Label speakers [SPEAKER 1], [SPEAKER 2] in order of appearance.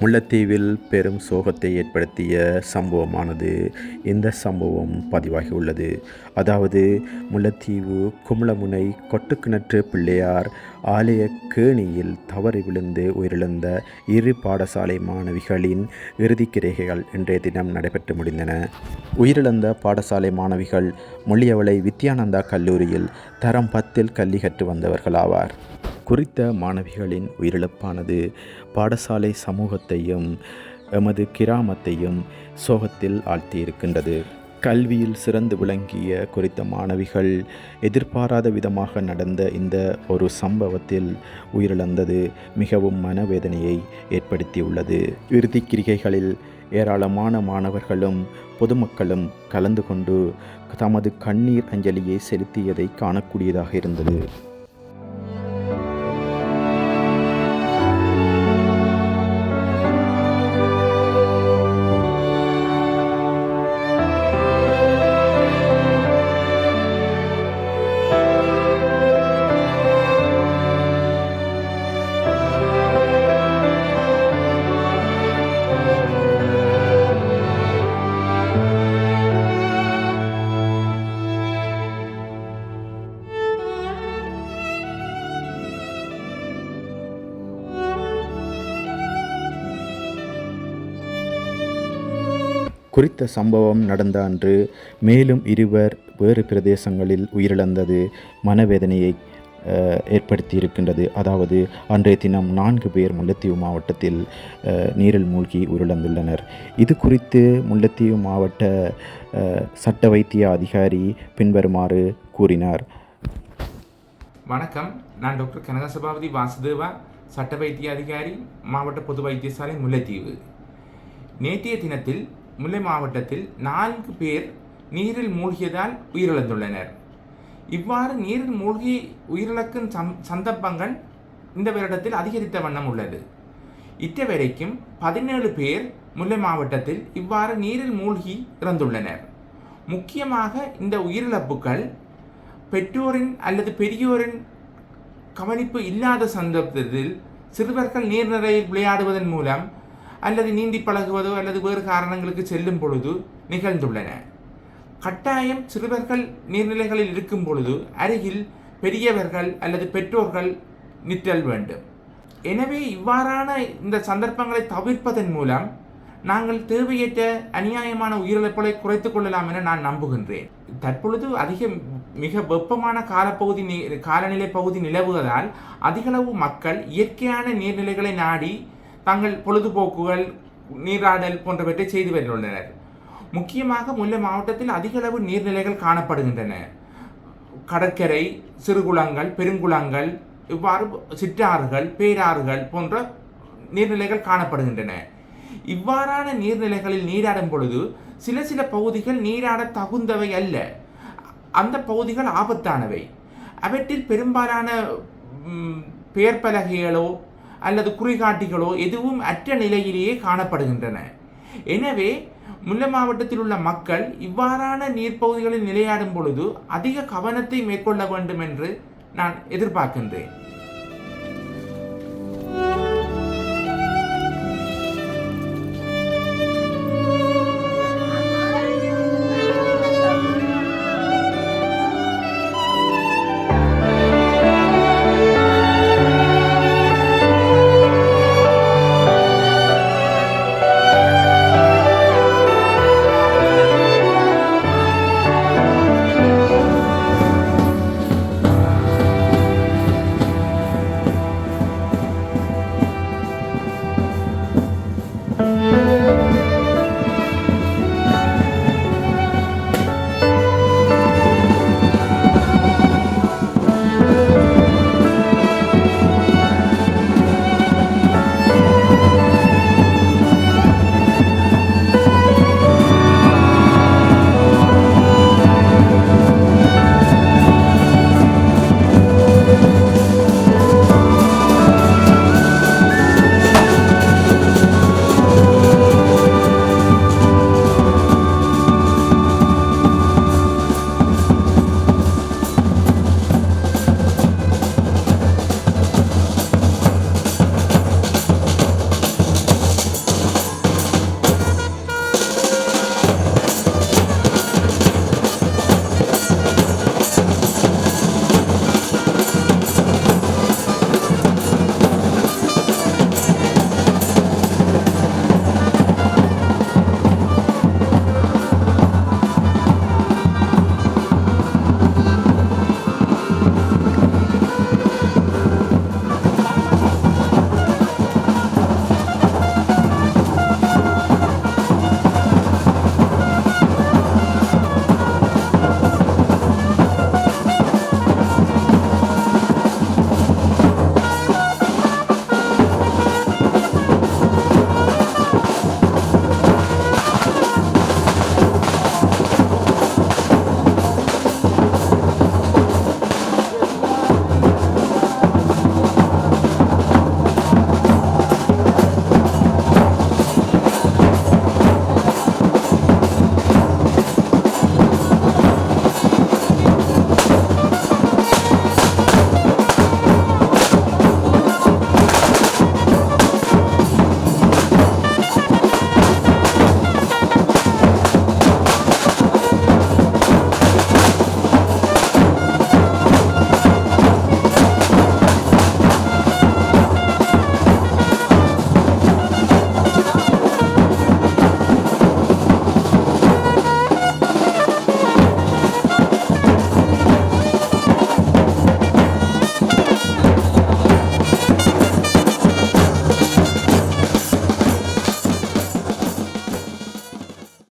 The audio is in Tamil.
[SPEAKER 1] முல்லைத்தீவில் பெரும் சோகத்தை ஏற்படுத்திய சம்பவமானது இந்த சம்பவம் பதிவாகியுள்ளது. அதாவது முல்லைத்தீவு குமுளமுனை கொட்டுக்கிணற்று பிள்ளையார் ஆலய கேணியில் தவறி விழுந்து உயிரிழந்த 2 பாடசாலை மாணவிகளின் இறுதிக்கிரைகள் இன்றைய தினம் நடைபெற்று முடிந்தன. உயிரிழந்த பாடசாலை மாணவிகள் முள்ளியவளை வித்யானந்தா கல்லூரியில் தரம் 10 கல்வி கற்று வந்தவர்களாவார். குறித்த மாணவிகளின் உயிரிழப்பானது பாடசாலை சமூகத்தையும் எமது கிராமத்தையும் சோகத்தில் ஆழ்த்தியிருக்கின்றது. கல்வியில் சிறந்து விளங்கிய குறித்த மாணவிகள் எதிர்பாராத விதமாக நடந்த இந்த ஒரு சம்பவத்தில் உயிரிழந்தது மிகவும் மனவேதனையை ஏற்படுத்தியுள்ளது. இறுதிக் கிரிகைகளில் ஏராளமான மாணவர்களும் பொதுமக்களும் கலந்து கொண்டு தமது கண்ணீர் அஞ்சலியை செலுத்தியதை காணக்கூடியதாக இருந்தது. குறித்த சம்பவம் நடந்த அன்று மேலும் 2 வேறு பிரதேசங்களில் உயிரிழந்தது மனவேதனையை ஏற்படுத்தியிருக்கின்றது. அதாவது அன்றைய தினம் 4 பேர் முல்லைத்தீவு மாவட்டத்தில் நீரில் மூழ்கி உயிரிழந்துள்ளனர். இது குறித்து முல்லைத்தீவு மாவட்ட சட்ட வைத்திய அதிகாரி பின்வருமாறு கூறினார்.
[SPEAKER 2] வணக்கம், நான் டாக்டர் கனகசபாபதி வாசுதேவா, சட்ட வைத்திய அதிகாரி, மாவட்ட பொது வைத்தியசாலை முல்லைத்தீவு. நேற்றைய தினத்தில் முல்லை மாவட்டத்தில் 4 பேர் நீரில் மூழ்கியதால் உயிரிழந்துள்ளனர். இவ்வாறு நீரில் மூழ்கி உயிரிழக்கும் சந்தர்ப்பங்கள் இந்த வருடத்தில் அதிகரித்த வண்ணம் உள்ளது. இத்தவரைக்கும் 17 பேர் முல்லை மாவட்டத்தில் இவ்வாறு நீரில் மூழ்கி இறந்துள்ளனர். முக்கியமாக இந்த உயிரிழப்புகள் பெற்றோரின் அல்லது பெரியோரின் கவனிப்பு இல்லாத சந்தர்ப்பத்தில் சிறுவர்கள் நீர்நிலையில் விளையாடுவதன் மூலம் அல்லது நீந்தி பழகுவதோ அல்லது வேறு காரணங்களுக்கு செல்லும் பொழுது நிகழ்ந்துள்ளன. கட்டாயம் சிறுவர்கள் நீர்நிலைகளில் இருக்கும் பொழுது அருகில் பெரியவர்கள் அல்லது பெற்றோர்கள் நிற்றல் வேண்டும். எனவே இவ்வாறான இந்த சந்தர்ப்பங்களை தவிர்ப்பதன் மூலம் நாங்கள் தேவையற்ற அநியாயமான உயிரிழப்புகளை குறைத்துக் கொள்ளலாம் என நான் நம்புகின்றேன். தற்பொழுது மிக வெப்பமான காலநிலை பகுதி நிலவுவதால் அதிகளவு மக்கள் இயற்கையான நீர்நிலைகளை நாடி தங்கள் பொழுதுபோக்குகள், நீராடல் போன்றவற்றை செய்து வருகின்றனர். முக்கியமாக முல்லை மாவட்டத்தில் அதிகளவு நீர்நிலைகள் காணப்படுகின்றன. கடற்கரை, சிறுகுளங்கள், பெருங்குளங்கள், இவ்வாறு சிற்றாறுகள், பேராறுகள் போன்ற நீர்நிலைகள் காணப்படுகின்றன. இவ்வாறான நீர்நிலைகளில் நீராடும் பொழுது சில பகுதிகள் நீராட தகுந்தவை அல்ல. அந்த பகுதிகள் ஆபத்தானவை. அவற்றில் பெரும்பாலான பெயர் பலகைகளோ அல்லது குறிகாட்டிகளோ எதுவும் அற்ற நிலையிலேயே காணப்படுகின்றன. எனவே முல்லை மாவட்டத்தில் உள்ள மக்கள் இவ்வாறான நீர்ப்பகுதிகளில் நிலையாடும் பொழுது அதிக கவனத்தை மேற்கொள்ள வேண்டும் என்று நான் எதிர்பார்க்கின்றேன்.